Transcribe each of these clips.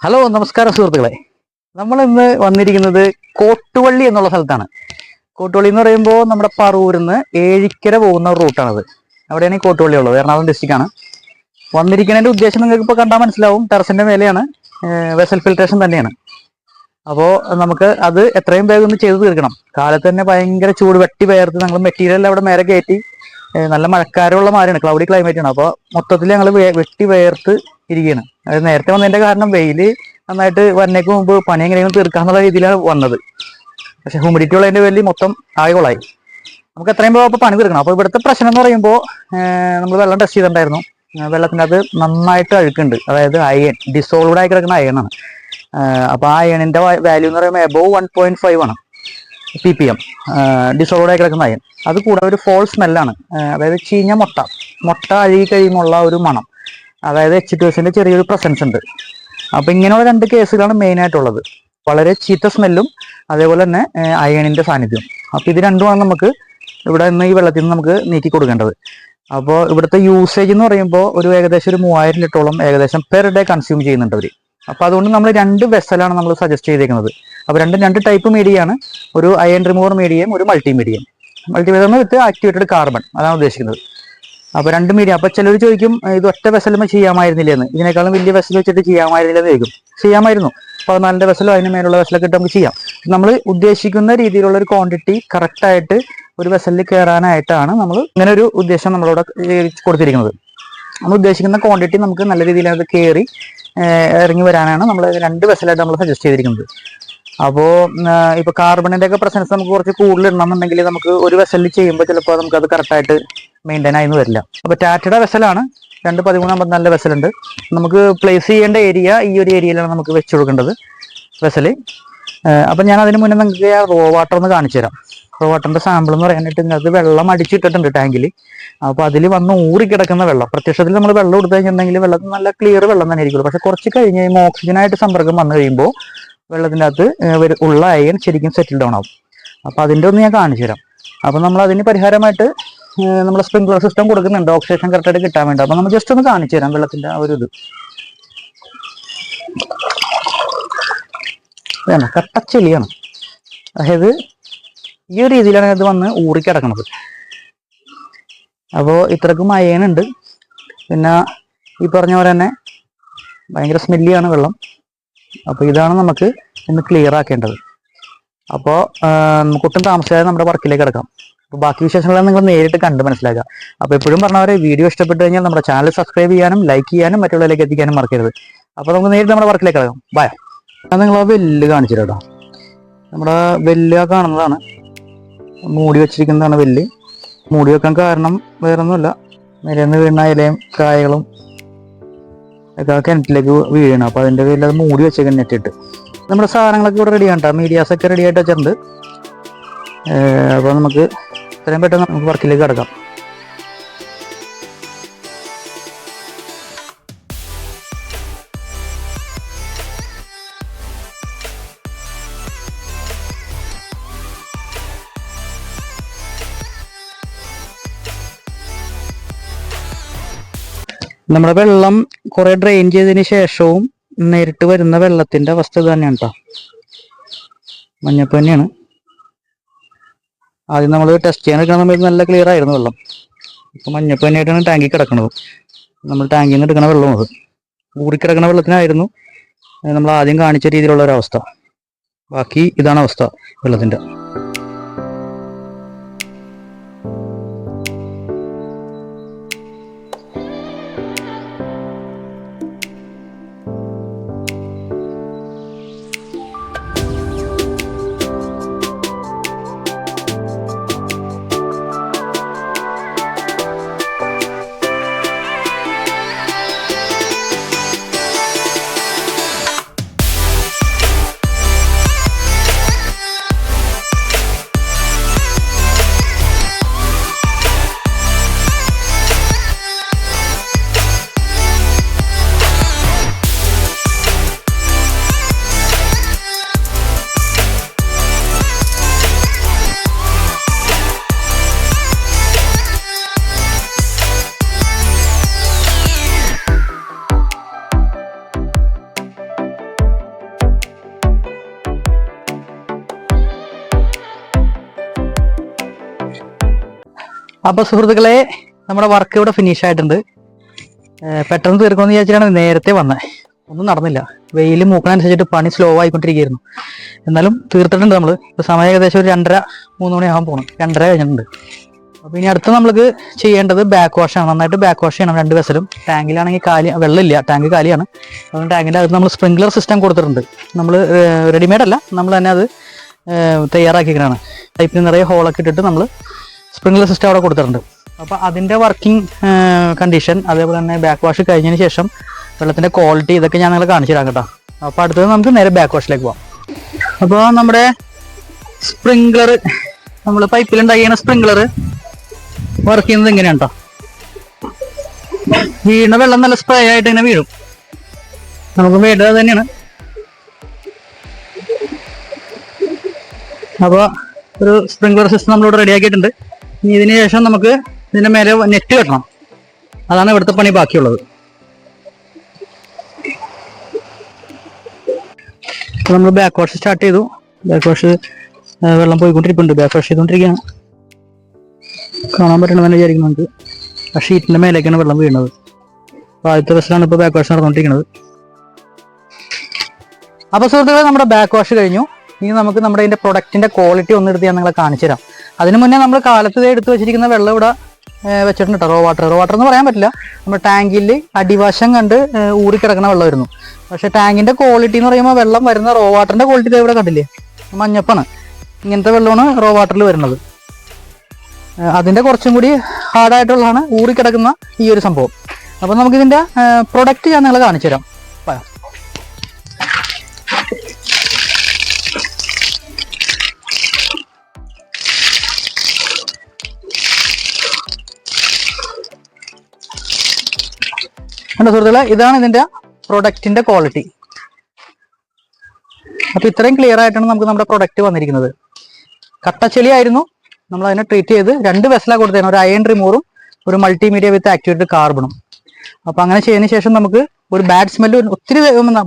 Hello നമസ്കാരം സുഹൃത്തുക്കളെ. നമ്മൾ ഇന്ന് വന്നിരിക്കുന്നത് കോട്ടുവള്ളി എന്നുള്ള സ്ഥലത്താണ്. കോട്ടുവള്ളി എന്ന് പറയുമ്പോൾ നമ്മുടെ പറവൂരിൽ നിന്ന് ഏഴിക്കര പോകുന്ന റൂട്ടാണത്. അവിടെയാണ് ഈ കോട്ടുവള്ളി ഉള്ളത്. എറണാകുളം ഡിസ്ട്രിക്റ്റാണ്. വന്നിരിക്കുന്നതിൻ്റെ ഉദ്ദേശം നിങ്ങൾക്ക് ഇപ്പോൾ കണ്ടാൽ മനസ്സിലാവും. ടെറസിൻ്റെ മേലെയാണ്, വെസൽ ഫിൽട്രേഷൻ തന്നെയാണ്. അപ്പോൾ നമുക്ക് അത് എത്രയും വേഗം ഒന്ന് ചെയ്ത് തീർക്കണം. കാലത്ത് തന്നെ ഭയങ്കര ചൂട്, വെട്ടി വേർത്ത് ഞങ്ങൾ മെറ്റീരിയൽ അവിടെ മേലെ കയറ്റി. നല്ല മഴക്കാരമുള്ള മാറിയാണ്, ക്ലൗഡി ക്ലൈമറ്റ് ആണ്. അപ്പോൾ മൊത്തത്തിൽ ഞങ്ങൾ വെട്ടി വേർത്ത് ഇരിക്കുകയാണ്. അത് നേരത്തെ വന്നതിൻ്റെ കാരണം വെയിൽ നന്നായിട്ട് വന്നേക്ക് മുമ്പ് പണി എങ്ങനെയും തീർക്കാന്നുള്ള രീതിയിലാണ് വന്നത്. പക്ഷേ ഹ്യൂമിഡിറ്റി ഉള്ളതിൻ്റെ പേരിൽ മൊത്തം ആളുകളായി. നമുക്ക് എത്രയും ഇപ്പോൾ പണി തീർക്കണം. അപ്പോൾ ഇവിടുത്തെ പ്രശ്നം എന്ന് പറയുമ്പോൾ നമ്മൾ വെള്ളം ടെസ്റ്റ് ചെയ്തിട്ടുണ്ടായിരുന്നു. വെള്ളത്തിൻ്റെ അത് നന്നായിട്ട് അഴുക്കുണ്ട്. അതായത് അയൺ, ഡിസോൾവ്ഡ് ആയി കിടക്കുന്ന അയണാണ്. അപ്പോൾ ആ അയണിൻ്റെ വാല്യൂ എന്ന് പറയുമ്പോൾ എബോവ് 1.5 ആണ് ppm ഡിസോൾവ്ഡ് ആയി കിടക്കുന്ന അയൺ. അത് കൂടാതെ ഒരു ഫോൾ സ്മെല്ലാണ്. അതായത് ചീഞ്ഞ മുട്ട അഴുകി കഴിയുമുള്ള ഒരു മണം. അതായത് H2Sന്റെ ചെറിയൊരു പ്രസൻസ് ഉണ്ട്. അപ്പോൾ ഇങ്ങനെയുള്ള രണ്ട് കേസുകളാണ് മെയിനായിട്ടുള്ളത്. വളരെ ചീത്ത സ്മെല്ലും അതേപോലെ തന്നെ അയണിൻ്റെ സാന്നിധ്യം. അപ്പോൾ ഇത് രണ്ടുമാണ് നമുക്ക് ഇവിടെ നിന്ന് ഈ വെള്ളത്തിൽ നിന്ന് നമുക്ക് നീക്കി കൊടുക്കേണ്ടത്. അപ്പോൾ ഇവിടുത്തെ യൂസേജ് എന്ന് പറയുമ്പോൾ ഏകദേശം ഒരു 3000 ലിറ്ററോളം ഏകദേശം പെർ ഡേ കൺസ്യൂം ചെയ്യുന്നുണ്ട് അവർ. അപ്പോൾ അതുകൊണ്ട് നമ്മൾ 2 വെസലാണ് നമ്മൾ സജസ്റ്റ് ചെയ്തേക്കുന്നത്. അപ്പോൾ രണ്ട് ടൈപ്പ് മീഡിയയാണ്. ഒരു അയൺ റിമൂവർ മീഡിയയും ഒരു മൾട്ടിമീഡിയയും. മൾട്ടിമീഡിയം വിത്ത് ആക്ടിവേറ്റഡ് കാർബൺ, അതാണ് ഉദ്ദേശിക്കുന്നത്. അപ്പോൾ 2 മീഡിയ. അപ്പോൾ ചിലർ ചോദിക്കും ഇത് ഒറ്റ വെസലുമേ ചെയ്യാമായിരുന്നില്ല എന്ന്. ഇതിനേക്കാളും വലിയ വെസൽ വെച്ചിട്ട് ചെയ്യാമായിരുന്നില്ല എന്ന് ചോദിക്കും. ചെയ്യാമായിരുന്നു. 14ന്റെ വെസലോ അതിന് മേലുള്ള വെസലൊക്കെ ഇട്ട് നമുക്ക് ചെയ്യാം. നമ്മൾ ഉദ്ദേശിക്കുന്ന രീതിയിലുള്ള ഒരു ക്വാണ്ടിറ്റി കറക്റ്റായിട്ട് ഒരു വെസലിൽ കയറാനായിട്ടാണ് നമ്മൾ ഇങ്ങനെ ഒരു ഉദ്ദേശം നമ്മളോട് കൊടുത്തിരിക്കുന്നത്. നമ്മൾ ഉദ്ദേശിക്കുന്ന ക്വാണ്ടിറ്റി നമുക്ക് നല്ല രീതിയിൽ അത് കയറി ഇറങ്ങി വരാനാണ് നമ്മൾ 2 വെസലായിട്ട് നമ്മൾ സജസ്റ്റ് ചെയ്തിരിക്കുന്നത്. അപ്പോൾ ഇപ്പോൾ കാർബണിൻ്റെ ഒക്കെ പ്രസൻസ് നമുക്ക് കുറച്ച് കൂടുതൽ ഇടണമെന്നുണ്ടെങ്കിൽ നമുക്ക് ഒരു വെസലിൽ ചെയ്യുമ്പോൾ ചിലപ്പോൾ നമുക്കത് കറക്റ്റായിട്ട് മെയിൻറ്റെയിൻ ആയി വരില്ല. അപ്പോൾ ടാറ്റയുടെ വെസലാണ് 21354 വെസലുണ്ട്. നമുക്ക് പ്ലേസ് ചെയ്യേണ്ട ഏരിയ ഈ ഒരു ഏരിയയിലാണ് നമുക്ക് വെച്ച് കൊടുക്കേണ്ടത് വെസല്. അപ്പം ഞാൻ അതിന് മുന്നേ നിങ്ങൾക്ക് ആ റോ വാട്ടർ ഒന്ന് കാണിച്ചു തരാം. റോ വാട്ടറിൻ്റെ സാമ്പിൾ എന്ന് പറയാനായിട്ട് നിങ്ങൾക്ക് വെള്ളം അടിച്ചിട്ടിട്ടുണ്ട് ടാങ്കിൽ. അപ്പോൾ അതിൽ വന്ന് ഊറിക്കിടക്കുന്ന വെള്ളം, പ്രത്യക്ഷത്തിൽ നമ്മൾ വെള്ളം എടുത്തു കഴിഞ്ഞിട്ടുണ്ടെങ്കിൽ വെള്ളത്തിൽ നല്ല ക്ലിയർ വെള്ളം തന്നെ ആയിരിക്കുള്ളൂ. പക്ഷെ കുറച്ച് കഴിഞ്ഞ് കഴിയുമ്പോൾ ഓക്സിജനായിട്ട് സമ്പർക്കം വന്നു കഴിയുമ്പോൾ വെള്ളത്തിൻ്റെ അകത്ത് ഉള്ള അയൺ ശരിക്കും സെറ്റിൽ ഡൗൺ ആവും. അപ്പോൾ അതിൻ്റെ ഒന്ന് ഞാൻ കാണിച്ചു തരാം. അപ്പോൾ നമ്മൾ അതിന് പരിഹാരമായിട്ട് നമ്മൾ സ്പ്രിംഗ്ലർ സിസ്റ്റം കൊടുക്കുന്നുണ്ട്, ഓക്സിജൻ കറക്റ്റായിട്ട് കിട്ടാൻ വേണ്ടി. അപ്പോൾ നമ്മൾ ജസ്റ്റ് ഒന്ന് കാണിച്ചു തരാം വെള്ളത്തിൻ്റെ ആ ഒരു ഇത്. വേണ്ട, കട്ടച്ചെളിയാണ്. അതായത് ഈ ഒരു രീതിയിലാണ് ഇത് വന്ന് ഊറിക്കിടക്കുന്നത്. അപ്പോൾ ഇത്രക്കും അയണുണ്ട്. പിന്നെ ഈ പറഞ്ഞ പോലെ തന്നെ ഭയങ്കര സ്മെല്ലിയാണ് വെള്ളം. അപ്പോൾ ഇതാണ് നമുക്ക് ഇന്ന് ക്ലിയർ ആക്കേണ്ടത്. അപ്പോൾ നമുക്ക് ഒട്ടും താമസിയാതെ നമ്മുടെ വർക്കിലേക്ക് കിടക്കാം. അപ്പോൾ ബാക്കി വിശേഷങ്ങളെല്ലാം നിങ്ങൾ നേരിട്ട് കണ്ട് മനസ്സിലാക്കുക. അപ്പോൾ എപ്പോഴും പറഞ്ഞവരെ വീഡിയോ ഇഷ്ടപ്പെട്ട് കഴിഞ്ഞാൽ നമ്മുടെ ചാനൽ സബ്സ്ക്രൈബ് ചെയ്യാനും ലൈക്ക് ചെയ്യാനും മറ്റുള്ളവരിലേക്ക് എത്തിക്കാനും മറക്കരുത്. അപ്പോൾ നമുക്ക് നേരിട്ട് നമ്മുടെ വർക്കിലേക്ക് കിടക്കാം. ബൈ. ഞാൻ നിങ്ങൾ ആ വെല്ല് കാണിച്ചു കേട്ടോ. നമ്മുടെ വെല്ല് കാണുന്നതാണ്, മൂടി വെച്ചിരിക്കുന്നതാണ് വെല്ല്. മൂടി വെക്കാൻ കാരണം വേറൊന്നുമില്ല, നിരന്ന് വീണ ഇലയും കായകളും ഒക്കെ കിണറ്റിലേക്ക് വീഴണം. അപ്പോൾ അതിൻ്റെ പേരിൽ അത് മൂടി വെച്ചേക്കാൻ നെറ്റിട്ട്. നമ്മുടെ സാധനങ്ങളൊക്കെ ഇവിടെ റെഡി ആണ്ട്ടോ, മീഡിയാസൊക്കെ റെഡി ആയിട്ട് വെച്ചിട്ടുണ്ട്. അപ്പോൾ നമുക്ക് എത്രയും പെട്ടെന്ന് നമുക്ക് വർക്കിലേക്ക് കിടക്കാം. നമ്മുടെ വെള്ളം കുറെ ഡ്രെയിൻ ചെയ്തതിന് ശേഷവും നേരിട്ട് വരുന്ന വെള്ളത്തിന്റെ അവസ്ഥ ഇത് തന്നെയാണ് കേട്ടോ. മഞ്ഞപ്പ് തന്നെയാണ്. ആദ്യം നമ്മൾ ടെസ്റ്റ് ചെയ്യാൻ എടുക്കുന്ന സമയത്ത് നല്ല ക്ലിയർ ആയിരുന്നു വെള്ളം. ഇപ്പം മഞ്ഞപ്പ് തന്നെയായിട്ടാണ് ടാങ്കിൽ കിടക്കുന്നത്. നമ്മൾ ടാങ്കിൽ നിന്ന് എടുക്കുന്ന വെള്ളം അത് ഊറിക്കിടക്കുന്ന വെള്ളത്തിനായിരുന്നു നമ്മൾ ആദ്യം കാണിച്ച രീതിയിലുള്ള ഒരവസ്ഥ. ബാക്കി ഇതാണ് അവസ്ഥ വെള്ളത്തിൻ്റെ. അപ്പൊ സുഹൃത്തുക്കളെ, നമ്മുടെ വർക്ക് ഇവിടെ ഫിനിഷ് ആയിട്ടുണ്ട്. പെട്ടെന്ന് തീർക്കുമെന്ന് വിചാരിച്ചിട്ടാണ് നേരത്തെ വന്നത്. ഒന്നും നടന്നില്ല. വെയിൽ മൂക്കണനുസരിച്ചിട്ട് പണി സ്ലോ ആയിക്കൊണ്ടിരിക്കുകയായിരുന്നു. എന്നാലും തീർത്തിട്ടുണ്ട് നമ്മൾ. ഇപ്പൊ സമയം ഏകദേശം ഒരു 2:30-3 മണിയാകാൻ പോകണം. 2:30 കഴിഞ്ഞിട്ടുണ്ട്. അപ്പൊ ഇനി അടുത്ത് നമ്മൾക്ക് ചെയ്യേണ്ടത് ബാക്ക് വാഷ് ആണ്. നന്നായിട്ട് ബാക്ക് വാഷ് ചെയ്യണം 2 വെസലും. ടാങ്കിലാണെങ്കിൽ വെള്ളമില്ല, ടാങ്ക് കാലിയാണ്. അതുകൊണ്ട് ടാങ്കിൻ്റെ അകത്ത് നമ്മൾ സ്പ്രിംഗ്ലർ സിസ്റ്റം കൊടുത്തിട്ടുണ്ട്. നമ്മൾ റെഡിമെയ്ഡ് അല്ല, നമ്മൾ തന്നെ അത് തയ്യാറാക്കിയാണ്. പൈപ്പിൽ നിറയെ ഹോളൊക്കെ ഇട്ടിട്ട് നമ്മൾ സ്പ്രിംഗ്ലർ സിസ്റ്റം അവിടെ കൊടുത്തിട്ടുണ്ട്. അപ്പോൾ അതിൻ്റെ വർക്കിംഗ് കണ്ടീഷൻ, അതേപോലെ തന്നെ ബാക്ക് വാഷ് കഴിഞ്ഞതിന് ശേഷം വെള്ളത്തിൻ്റെ ക്വാളിറ്റി, ഇതൊക്കെ ഞാൻ നിങ്ങളെ കാണിച്ചു തരാം കേട്ടോ. അപ്പോൾ അടുത്തത് നമുക്ക് നേരെ ബാക്ക് വാഷിലേക്ക് പോകാം. അപ്പോൾ നമ്മുടെ സ്പ്രിംഗ്ലർ, നമ്മൾ പൈപ്പിലുണ്ടാക്കിയ സ്പ്രിംഗ്ലർ വർക്ക് ചെയ്യുന്നത് എങ്ങനെയാണ് കേട്ടോ. വീണ വെള്ളം നല്ല സ്പ്രേ ആയിട്ട് ഇങ്ങനെ വീഴും. നമുക്ക് വേണ്ടത് തന്നെയാണ്. അപ്പോൾ ഒരു സ്പ്രിംഗ്ലർ സിസ്റ്റം നമ്മളിവിടെ റെഡിയാക്കിയിട്ടുണ്ട്. ഇനി ഇതിന് ശേഷം നമുക്ക് ഇതിൻ്റെ മേലെ നെറ്റ് കെട്ടണം. അതാണ് ഇവിടുത്തെ പണി ബാക്കിയുള്ളത്. നമ്മൾ ബാക്ക് വാഷ് സ്റ്റാർട്ട് ചെയ്തു. ബാക്ക് വാഷ് വെള്ളം പോയിക്കൊണ്ടിരിപ്പുണ്ട്. ബാക്ക് വാഷ് ചെയ്തുകൊണ്ടിരിക്കുകയാണ്. കാണാൻ പറ്റണമെന്ന് വിചാരിക്കുന്നുണ്ട്. ആ ഷീറ്റിൻ്റെ മേലേക്കാണ് വെള്ളം വീഴുന്നത്. അപ്പോൾ ആദ്യത്തെ ബസ്സിലാണ് ഇപ്പോൾ ബാക്ക് വാഷ് നടന്നുകൊണ്ടിരിക്കുന്നത്. അപ്പോൾ സുഹൃത്തുക്കളെ, നമ്മുടെ ബാക്ക് വാഷ് കഴിഞ്ഞു. ഇനി നമുക്ക് നമ്മുടെ ഇതിൻ്റെ പ്രൊഡക്റ്റിൻ്റെ ക്വാളിറ്റി ഒന്നെടുത്ത് ഞാൻ നിങ്ങളെ കാണിച്ചു തരാം. അതിന് മുന്നേ നമ്മൾ കാലത്ത് എടുത്ത് വെച്ചിരിക്കുന്ന വെള്ളം ഇവിടെ വെച്ചിട്ടുണ്ട്. റോ വാട്ടർ എന്ന് പറയാൻ പറ്റില്ല. നമ്മുടെ ടാങ്കിൽ അടിവശം കണ്ട് ഊറിക്കിടക്കുന്ന വെള്ളമായിരുന്നു. പക്ഷേ ടാങ്കിൻ്റെ ക്വാളിറ്റി എന്ന് പറയുമ്പോൾ വെള്ളം വരുന്ന റോ വാട്ടറിൻ്റെ ക്വാളിറ്റി ഇവിടെ കണ്ടില്ലേ, മഞ്ഞപ്പാണ്. ഇങ്ങനത്തെ വെള്ളമാണ് റോ വാട്ടറിൽ വരുന്നത്. അതിൻ്റെ കുറച്ചും കൂടി ഹാർഡായിട്ടുള്ളതാണ് ഊറിക്കിടക്കുന്ന ഈ ഒരു സംഭവം. അപ്പോൾ നമുക്കിതിൻ്റെ പ്രൊഡക്റ്റ് ഞാൻ നിങ്ങളെ കാണിച്ചു തരാം. കണ്ടോ സുഹൃത്തുക്കളെ, ഇതാണ് ഇതിൻ്റെ പ്രൊഡക്റ്റിൻ്റെ ക്വാളിറ്റി. അപ്പോൾ ഇത്രയും ക്ലിയർ ആയിട്ടാണ് നമുക്ക് നമ്മുടെ പ്രൊഡക്റ്റ് വന്നിരിക്കുന്നത്. കട്ടച്ചെളി ആയിരുന്നു, നമ്മൾ അതിനെ ട്രീറ്റ് ചെയ്ത് 2 വെസലാണ് കൊടുത്തതാണ്. ഒരു അയൺ റിമൂവറും ഒരു മൾട്ടിമീഡിയ വിത്ത് ആക്ടിവേറ്റഡ് കാർബണും. അപ്പോൾ അങ്ങനെ ചെയ്തതിന് ശേഷം നമുക്ക് ഒരു ബാഡ് സ്മെല്ല്, ഒത്തിരി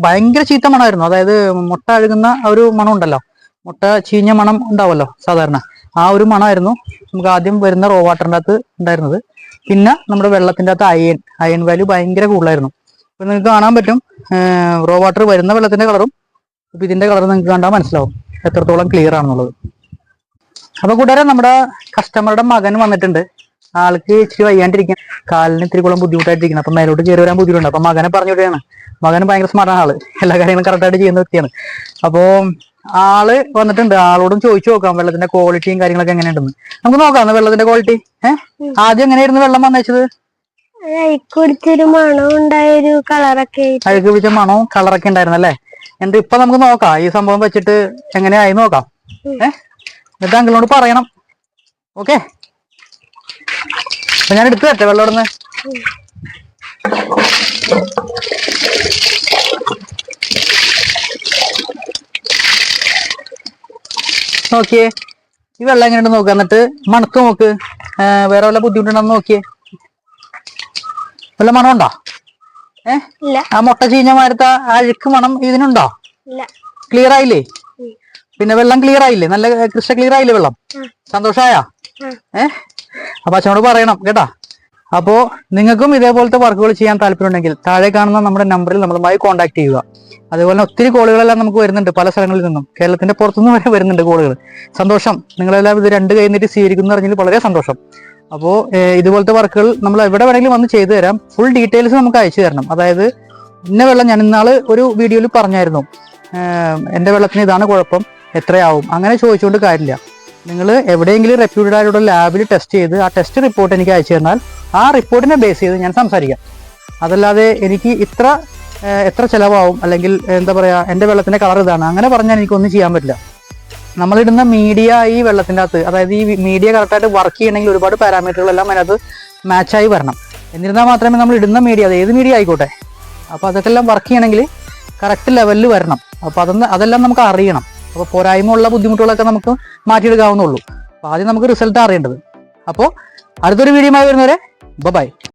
ഭയങ്കര ചീത്ത മണമായിരുന്നു. അതായത് മുട്ട അഴുകുന്ന ഒരു മണം ഉണ്ടല്ലോ, മുട്ട ചീഞ്ഞ മണം ഉണ്ടാവുമല്ലോ സാധാരണ, ആ ഒരു മണമായിരുന്നു നമുക്ക് ആദ്യം വരുന്ന റോ വാട്ടറിൻ്റെ അകത്ത് ഉണ്ടായിരുന്നത്. പിന്നെ നമ്മുടെ വെള്ളത്തിൻ്റെ അകത്ത് അയൺ വാല്യൂ ഭയങ്കര കൂടുതലായിരുന്നു. ഇപ്പം നിങ്ങൾക്ക് കാണാൻ പറ്റും റോ വാട്ടർ വരുന്ന വെള്ളത്തിൻ്റെ കളറും ഇപ്പം ഇതിൻ്റെ കളറും നിങ്ങൾക്ക് കണ്ടാൽ മനസ്സിലാവും എത്രത്തോളം ക്ലിയർ ആണെന്നുള്ളത്. അപ്പോൾ കൂട്ടുകാരെ, നമ്മുടെ കസ്റ്റമറുടെ മകൻ വന്നിട്ടുണ്ട്. ആൾക്ക് ഇച്ചിരി വയ്യാണ്ടിരിക്കാൻ, കാലിന് ഇത്തിരി കുളം ബുദ്ധിമുട്ടായിട്ടിരിക്കുന്നത്. അപ്പം മേലോട്ട് കയറി വരാൻ ബുദ്ധിമുട്ടുണ്ട്. അപ്പം മകനെ പറഞ്ഞു വിടുകയാണ്. മകൻ ഭയങ്കര സ്മാർട്ടാണ് ആള്, എല്ലാ കാര്യങ്ങളും കറക്റ്റായിട്ട് ചെയ്യുന്ന വ്യക്തിയാണ്. അപ്പോൾ ആള് വന്നിട്ടുണ്ട്. ആളോടും ചോദിച്ചു നോക്കാം വെള്ളത്തിന്റെ ക്വാളിറ്റിയും കാര്യങ്ങളൊക്കെ എങ്ങനെയുണ്ടെന്ന്. നമുക്ക് നോക്കാം വെള്ളത്തിന്റെ ക്വാളിറ്റി. ആദ്യം എങ്ങനെയായിരുന്നു വെള്ളം വന്നേച്ചത്? കുടിച്ചൊരു മണവും ഉണ്ടായൊരു കളറൊക്കെ, അഴുക്ക് പിടിച്ച മണവും കളറൊക്കെ ഉണ്ടായിരുന്നു അല്ലേ? എന്നിട്ട് ഇപ്പൊ നമുക്ക് നോക്കാം ഈ സംഭവം വെച്ചിട്ട് എങ്ങനെയായി നോക്കാം. എന്നിട്ട് അങ്കിളിനോട് പറയണം. ഓക്കെ, അപ്പൊ ഞാൻ എടുത്തു തരട്ടെ വെള്ളം ഇടുന്ന്. നോക്കിയേ, ഈ വെള്ളം എങ്ങനെയുണ്ട് നോക്കുക. എന്നിട്ട് മണത്ത് നോക്ക്, വേറെ വല്ല ബുദ്ധിമുട്ടുണ്ടെന്ന് നോക്കിയേ. വല്ല മണം ഉണ്ടോ? ആ മുട്ട ചീഞ്ഞ മാരത്തെ അഴുക്ക് മണം ഇതിനുണ്ടോ? ക്ലിയർ ആയില്ലേ? പിന്നെ വെള്ളം ക്ലിയർ ആയില്ലേ? നല്ല ക്രിസ്റ്റൽ ക്ലിയർ ആയില്ലേ വെള്ളം? സന്തോഷായ? അപ്പൊ അച്ഛനോട് പറയണം കേട്ടാ. അപ്പോ നിങ്ങൾക്കും ഇതേപോലത്തെ വർക്കുകൾ ചെയ്യാൻ താല്പര്യമുണ്ടെങ്കിൽ താഴെ കാണുന്ന നമ്മുടെ നമ്പറിൽ നമ്മളുമായി കോൺടാക്ട് ചെയ്യുക. അതുപോലെ ഒത്തിരി കോളുകളെല്ലാം നമുക്ക് വരുന്നുണ്ട് പല സ്ഥലങ്ങളിൽ നിന്നും, കേരളത്തിന്റെ പുറത്തുനിന്ന് വരെ വരുന്നുണ്ട് കോളുകൾ. സന്തോഷം, നിങ്ങളെല്ലാം ഇത് 2 കൈ നീട്ടി സ്വീകരിക്കുന്നു പറഞ്ഞാൽ വളരെ സന്തോഷം. അപ്പോൾ ഇതുപോലത്തെ വർക്കുകൾ നമ്മൾ എവിടെ വേണമെങ്കിലും വന്ന് ചെയ്തു തരാം. ഫുൾ ഡീറ്റെയിൽസ് നമുക്ക് അയച്ചു തരണം. അതായത് ഇന്ന വെള്ളം, ഞാൻ ഇന്നാള് ഒരു വീഡിയോയിൽ പറഞ്ഞായിരുന്നു, എൻ്റെ വെള്ളത്തിന് ഇതാണ് കുഴപ്പം, എത്രയാവും, അങ്ങനെ ചോദിച്ചുകൊണ്ട് കാര്യമില്ല. നിങ്ങൾ എവിടെയെങ്കിലും റെപ്യൂട്ടഡ് ആയിട്ടുള്ള ലാബിൽ ടെസ്റ്റ് ചെയ്ത് ആ ടെസ്റ്റ് റിപ്പോർട്ട് എനിക്ക് അയച്ചു തന്നാൽ ആ റിപ്പോർട്ടിനെ ബേസ് ചെയ്ത് ഞാൻ സംസാരിക്കാം. അതല്ലാതെ എനിക്ക് എത്ര ചിലവാകും, അല്ലെങ്കിൽ എന്താ പറയുക, എൻ്റെ വെള്ളത്തിൻ്റെ കളർ ഇതാണ്, അങ്ങനെ പറഞ്ഞാൽ എനിക്കൊന്നും ചെയ്യാൻ പറ്റില്ല. നമ്മളിടുന്ന മീഡിയ ഈ വെള്ളത്തിൻ്റെ അകത്ത്, അതായത് ഈ മീഡിയ കറക്റ്റായിട്ട് വർക്ക് ചെയ്യണമെങ്കിൽ ഒരുപാട് പാരാമീറ്ററുകളെല്ലാം അതിനകത്ത് മാച്ചായി വരണം. എന്നിരുന്നാൽ മാത്രമേ നമ്മൾ ഇടുന്ന മീഡിയ, അത് ഏത് മീഡിയ ആയിക്കോട്ടെ, അപ്പോൾ അതൊക്കെ എല്ലാം വർക്ക് ചെയ്യണമെങ്കിൽ കറക്റ്റ് ലെവലിൽ വരണം. അപ്പോൾ അതെല്ലാം നമുക്ക് അറിയണം. അപ്പോൾ പോരായ്മ ഉള്ള ബുദ്ധിമുട്ടുകളൊക്കെ നമുക്ക് മാറ്റിയെടുക്കാവുന്നുള്ളൂ. അപ്പോൾ ആദ്യം നമുക്ക് റിസൾട്ട് അറിയേണ്ടത്. അപ്പോൾ അടുത്തൊരു വീഡിയോയുമായി വരുന്നവരെ ബൈ.